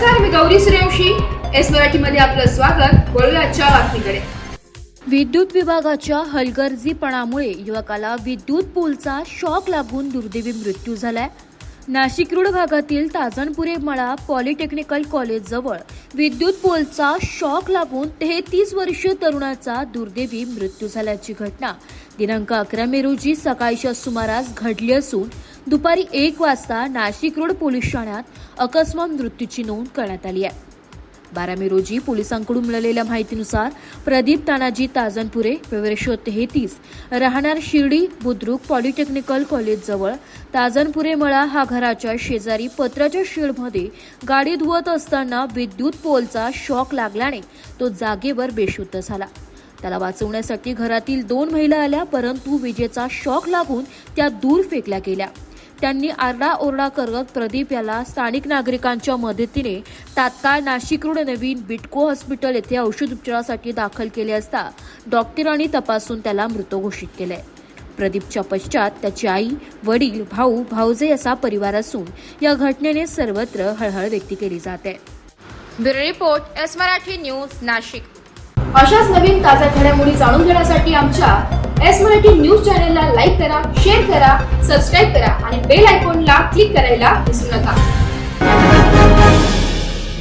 नमस्कार, मी गौरी सूर्यवंशी. एस मराठीमध्ये आपलं स्वागत. वळूया आजच्या बातमीकडे. विद्युत विभागाच्या हलगर्जीपणामुळे युवकाला विद्युत पोलचा शॉक लागून दुर्दैवी मृत्यू झालाय. नाशिक रोड भागातील ताजनपुरे मळा पॉलिटेक्निकल कॉलेज जवळ विद्युत पोलचा शॉक लागून 33 वर्षीय तरुणाचा दुर्दैवी मृत्यू झाल्याची घटना दिनांक 11 मे रोजी सकाळच्या सुमारास घडली असून दुपारी 1 वाजता नाशिक रोड पोलीस ठाण्यात अकस्मात मृत्यूची नोंद करण्यात आली आहे. 12 मे रोजी पोलिसांकडून मिळालेल्या माहितीनुसार प्रदीप तानाजी ताजनपुरे वर्ष 33 राहणार शिर्डी बुद्रुक पॉलिटेक्निकल कॉलेज जवळ ताजनपुरे मळा हा घराच्या शेजारी पत्राच्या शेडमध्ये गाडी धुवत असताना विद्युत पोलचा शॉक लागल्याने तो जागेवर बेशुद्ध झाला. त्याला वाचवण्यासाठी घरातील 2 महिला आल्या, परंतु विजेचा शॉक लागून त्या दूर फेकल्या गेल्या. त्यांनी आरडाओरडा करत प्रदीप याला स्थानिक नागरिकांच्या मदतीने तात्काळ नाशिक रोड नवीन बिटको हॉस्पिटल येथे औषध उपचारासाठी दाखल केले असता डॉक्टरांनी तपासून त्याला मृत घोषित केले. प्रदीपच्या पश्चात त्याची आई, वडील, भाऊ, भाऊजे असा परिवार असून या घटनेने सर्वत्र हळहळ व्यक्त केली जाते. Bureau report, S Marathi news, Nashik. अशाच नवीन ताज्या घडामोडी जाणून घेण्यासाठी आमच्या एस मराठी न्यूज चॅनलला लाईक करा, शेअर करा, सबस्क्राईब करा आणि बेल आयकॉनला क्लिक करायला विसरू नका.